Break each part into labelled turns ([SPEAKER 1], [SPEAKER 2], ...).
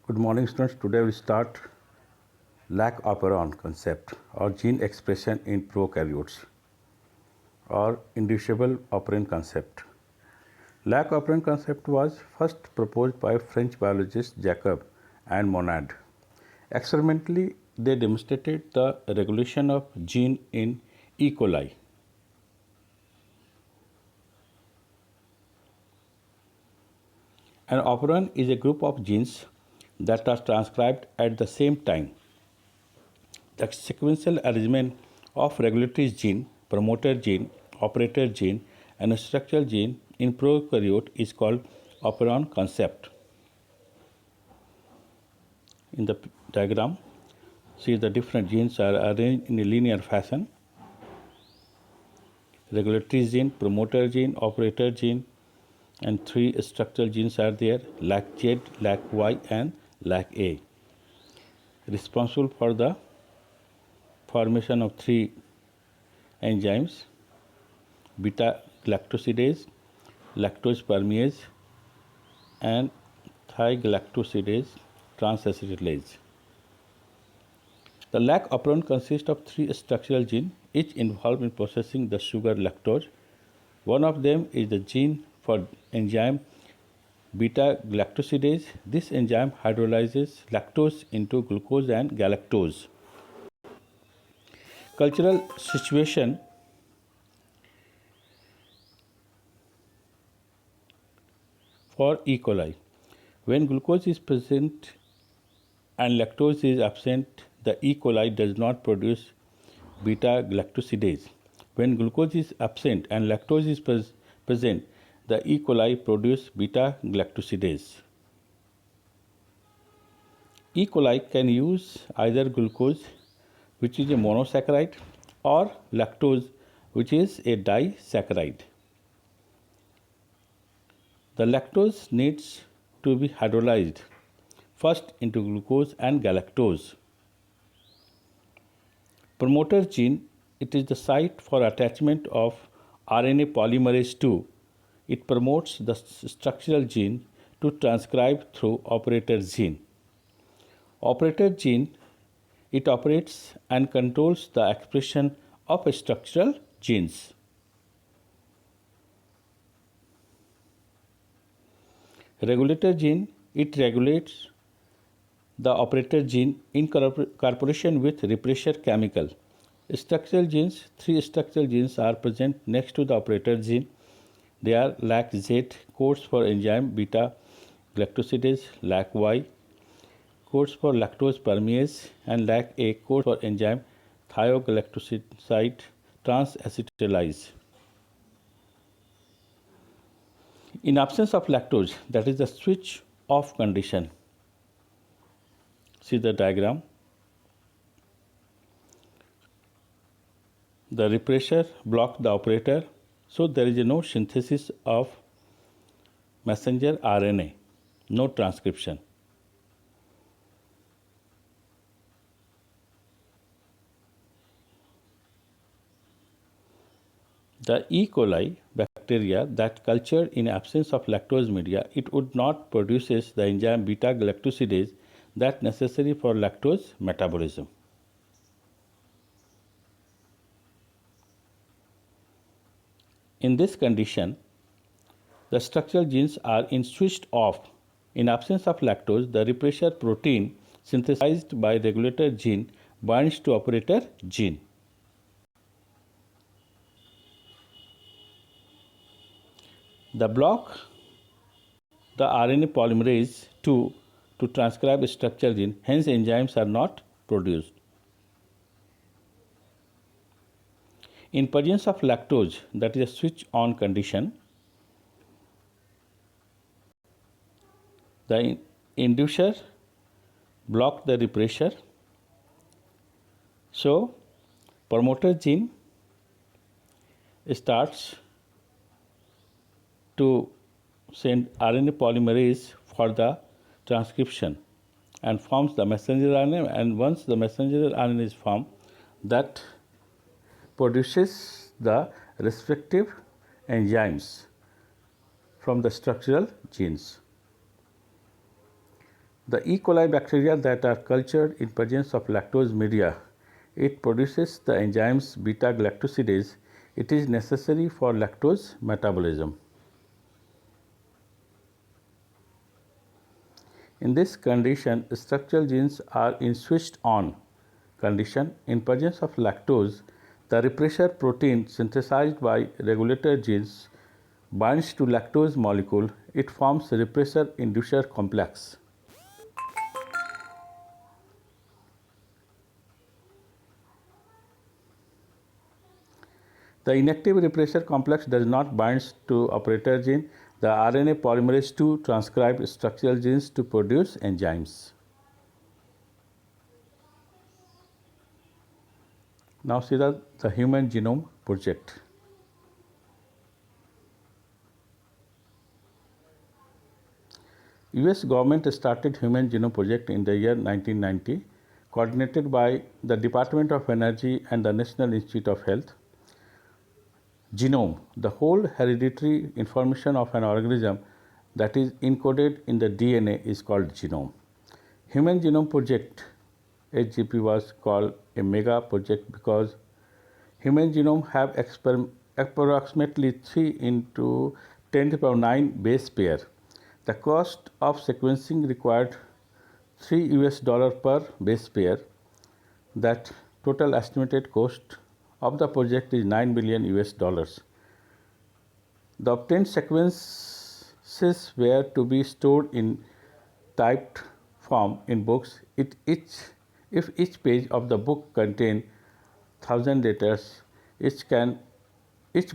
[SPEAKER 1] Good morning, students. Today we start lac operon concept or gene expression in prokaryotes or inducible operon concept. Lac operon concept was first proposed by French biologist Jacob and Monod. Experimentally, they demonstrated the regulation of gene in E. coli. An operon is a group of genes that are transcribed at the same time. The sequential arrangement of regulatory gene, promoter gene, operator gene, and structural gene in prokaryote is called operon concept. In the diagram, see the different genes are arranged in a linear fashion. Regulatory gene, promoter gene, operator gene, and three structural genes are there: LAC-Z, LAC-Y, and LAC-A, responsible for the formation of three enzymes: beta galactosidase, lactose permease, and thigalactosidase transacetylase. The lac operon consists of three structural genes, each involved in processing the sugar lactose. One of them is the gene for enzyme beta galactosidase. This enzyme hydrolyzes lactose into glucose and galactose. Cultural situation for E. coli. When glucose is present and lactose is absent, the E. coli does not produce beta galactosidase. When glucose is absent and lactose is present, the E. coli produce beta galactosidase. E. coli can use either glucose, which is a monosaccharide, or lactose, which is a disaccharide. The lactose needs to be hydrolyzed first into glucose and galactose. Promoter gene, it is the site for attachment of RNA polymerase II. It promotes the structural gene to transcribe through operator gene. Operator gene, it operates and controls the expression of structural genes. Regulator gene, it regulates the operator gene in cooperation with repressor chemical. Structural genes, three structural genes are present next to the operator gene. They are LAC-Z, codes for enzyme beta galactosidase, LAC-Y, codes for lactose permease, and LAC-A, codes for enzyme thioglycoside transacetylase. In absence of lactose, that is the switch off condition. See the diagram. The repressor blocks the operator, so there is no synthesis of messenger RNA, no transcription. The E. coli bacteria that cultured in absence of lactose media, it would not produces the enzyme beta galactosidase that necessary for lactose metabolism. In this condition, the structural genes are switched off. In absence of lactose, the repressor protein synthesized by regulator gene binds to operator gene. The block the RNA polymerase II to transcribe structural gene, hence enzymes are not produced. In presence of lactose, that is a switch on condition, the inducer block the repressor. So, promoter gene starts to send RNA polymerase for the transcription and forms the messenger RNA, and once the messenger RNA is formed, that produces the respective enzymes from the structural genes. The E. coli bacteria that are cultured in presence of lactose media, it produces the enzymes beta-galactosidase. It is necessary for lactose metabolism. In this condition, structural genes are in switched on condition. In presence of lactose, the repressor protein synthesized by regulator genes binds to lactose molecule. It forms repressor inducer complex. The inactive repressor complex does not bind to operator gene. The RNA polymerase II transcribes structural genes to produce enzymes. Now see the Human Genome Project. US government started Human Genome Project in the year 1990, coordinated by the Department of Energy and the National Institute of Health. Genome, the whole hereditary information of an organism that is encoded in the DNA, is called genome. Human Genome Project HGP was called a mega project because human genome have approximately 3 into 10 to the power 9 base pair. The cost of sequencing required $3 per base pair. That total estimated cost of the project is $9 billion. The obtained sequences were to be stored in typed form in books. If each page of the book contained 1,000 letters, each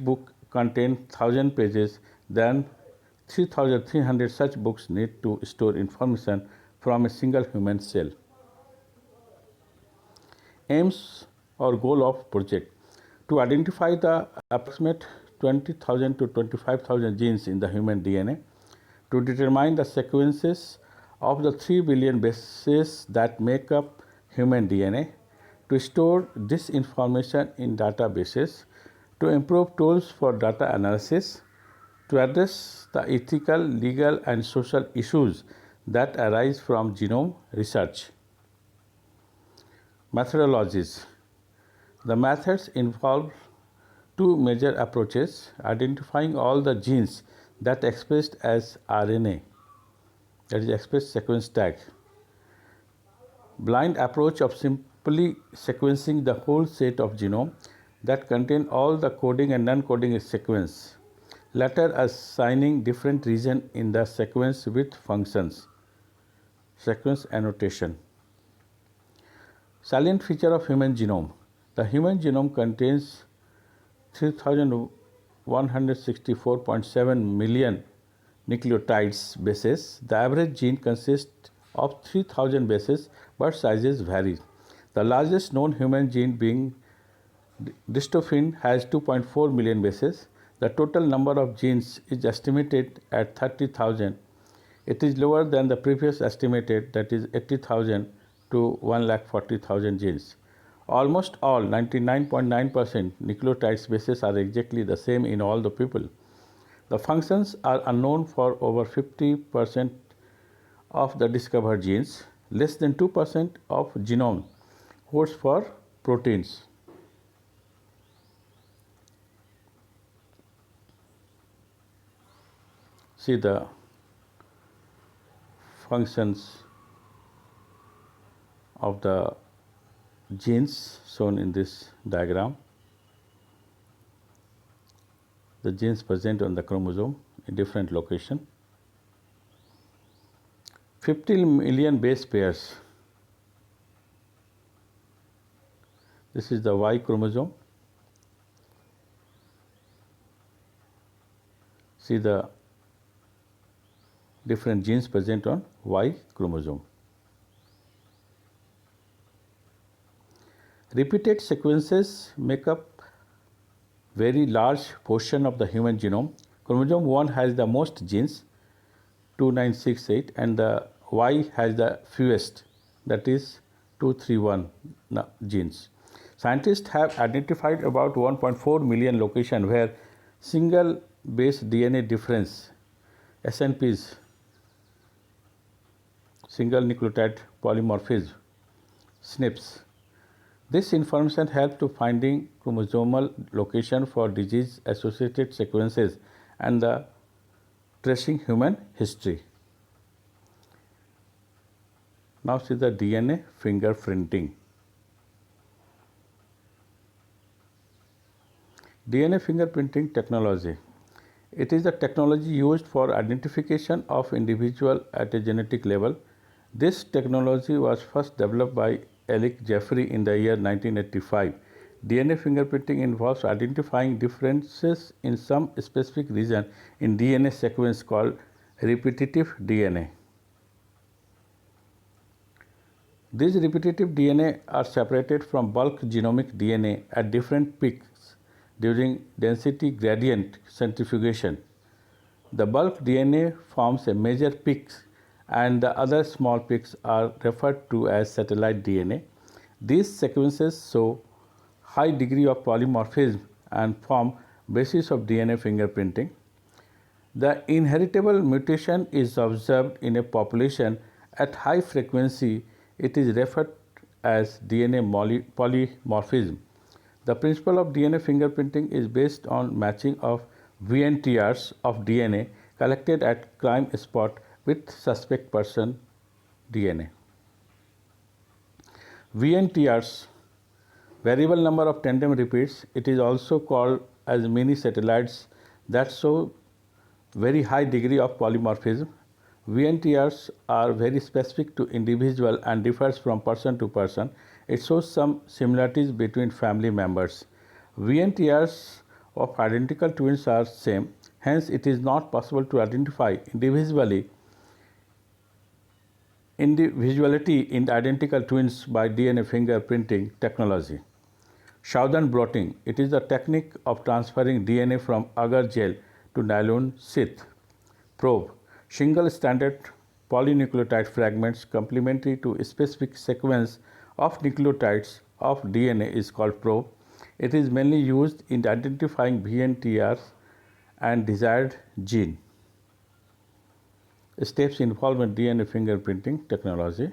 [SPEAKER 1] book contained 1,000 pages, then 3,300 such books need to store information from a single human cell. Aims or goal of project: to identify the approximate 20,000 to 25,000 genes in the human DNA, to determine the sequences of the 3 billion bases that make up human DNA, to store this information in databases, to improve tools for data analysis, to address the ethical, legal, and social issues that arise from genome research. Methodologies: the methods involve two major approaches: identifying all the genes that expressed as RNA, that is expressed sequence tag. Blind approach of simply sequencing the whole set of genome that contain all the coding and non-coding sequence, later assigning different region in the sequence with functions. Sequence annotation. Salient feature of human genome: the human genome contains 3,164.7 million nucleotides bases. The average gene consists of 3,000 bases, but sizes vary. The largest known human gene, being dystrophin, has 2.4 million bases. The total number of genes is estimated at 30,000. It is lower than the previous estimated, that is 80,000 to 1,40,000 genes. Almost all, 99.9% nucleotide bases are exactly the same in all the people. The functions are unknown for over 50% of the discovered genes. Less than 2% of genome codes for proteins. See the functions of the genes shown in this diagram. The genes present on the chromosome in different location. 50 million base pairs. This is the Y chromosome. See the different genes present on Y chromosome. Repeated sequences make up very large portion of the human genome. Chromosome 1 has the most genes, 2968, and the Y has the fewest, that is 231 genes. Scientists have identified about 1.4 million locations where single base DNA difference, SNPs, single nucleotide polymorphism, SNPs. This information helps to finding chromosomal location for disease-associated sequences and the tracing human history. Now see the DNA fingerprinting. DNA fingerprinting technology. It is the technology used for identification of individual at a genetic level. This technology was first developed by Alec Jeffrey in the year 1985. DNA fingerprinting involves identifying differences in some specific region in DNA sequence called repetitive DNA. These repetitive DNA are separated from bulk genomic DNA at different peaks during density gradient centrifugation. The bulk DNA forms a major peak and the other small peaks are referred to as satellite DNA. These sequences show high degree of polymorphism and form basis of DNA fingerprinting. The inheritable mutation is observed in a population at high frequency. It is referred as DNA polymorphism. The principle of DNA fingerprinting is based on matching of VNTRs of DNA collected at crime spot with suspect person DNA. VNTRs, variable number of tandem repeats, it is also called as mini satellites that show very high degree of polymorphism. VNTRs are very specific to individual and differs from person to person. It shows some similarities between family members. VNTRs of identical twins are same, hence it is not possible to identify individuality in identical twins by DNA fingerprinting technology. Southern blotting, it is the technique of transferring DNA from agar gel to nylon sheath. Probe, single stranded polynucleotide fragments complementary to a specific sequence of nucleotides of DNA is called probe. It is mainly used in identifying VNTRs and desired gene. Steps involved in DNA fingerprinting technology: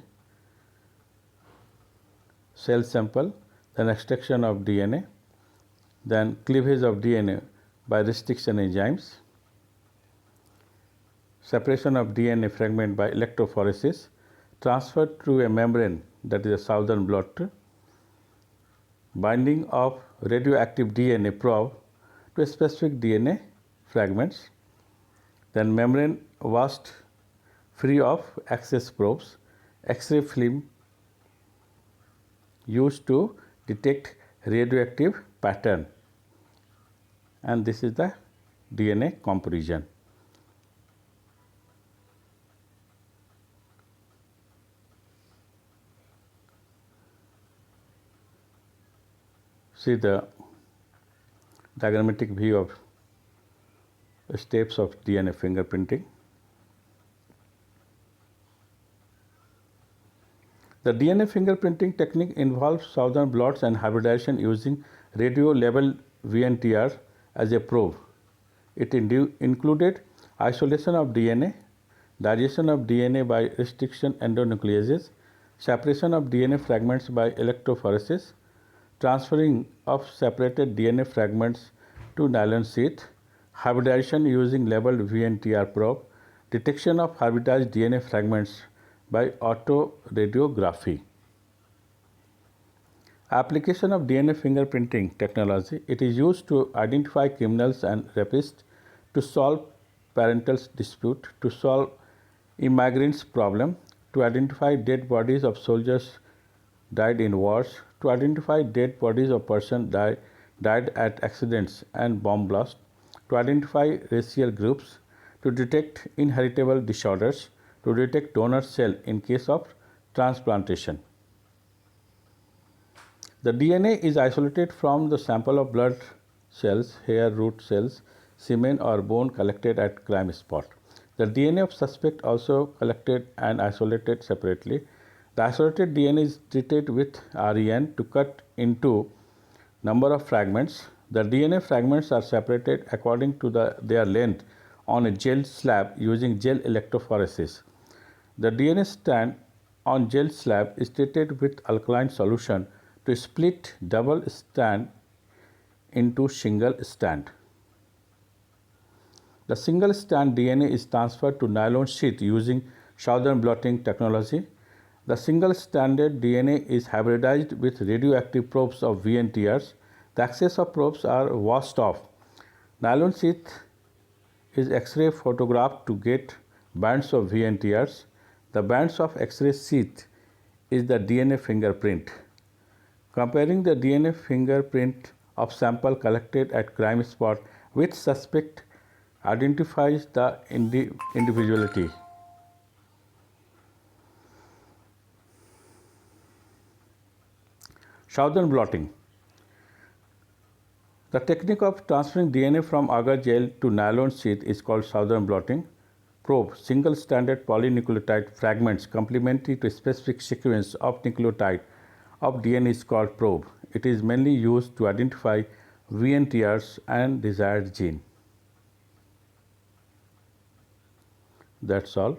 [SPEAKER 1] cell sample, then extraction of DNA, then cleavage of DNA by restriction enzymes, separation of DNA fragment by electrophoresis, transfer through a membrane, that is a Southern blot, binding of radioactive DNA probe to specific DNA fragments, then membrane washed free of excess probes, X-ray film used to detect radioactive pattern, and this is the DNA comparison. See the diagrammatic view of steps of DNA fingerprinting. The DNA fingerprinting technique involves Southern blots and hybridization using radio-labeled VNTR as a probe. It included isolation of DNA, digestion of DNA by restriction endonucleases, separation of DNA fragments by electrophoresis, transferring of separated DNA fragments to nylon sheath, hybridization using labeled VNTR probe, detection of hybridized DNA fragments by autoradiography. Application of DNA fingerprinting technology. It is used to identify criminals and rapists, to solve parental dispute, to solve immigrants' problem, to identify dead bodies of soldiers died in wars, to identify dead bodies of persons died at accidents and bomb blasts, to identify racial groups, to detect inheritable disorders, to detect donor cell in case of transplantation. The DNA is isolated from the sample of blood cells, hair, root cells, semen or bone collected at crime spot. The DNA of suspect also collected and isolated separately. The isolated DNA is treated with REN to cut into number of fragments. The DNA fragments are separated according to their length on a gel slab using gel electrophoresis. The DNA strand on gel slab is treated with alkaline solution to split double strand into single strand. The single strand DNA is transferred to nylon sheath using southern blotting technology. The single stranded DNA is hybridized with radioactive probes of VNTRs. The excess of probes are washed off. Nylon sheath is X-ray photographed to get bands of VNTRs. The bands of X-ray sheath is the DNA fingerprint. Comparing the DNA fingerprint of sample collected at crime spot with suspect identifies the individuality. Southern blotting. The technique of transferring DNA from agar gel to nylon sheath is called southern blotting. Probe single-stranded polynucleotide fragments complementary to a specific sequence of nucleotide of DNA is called probe. It is mainly used to identify VNTRs and desired gene. That's all.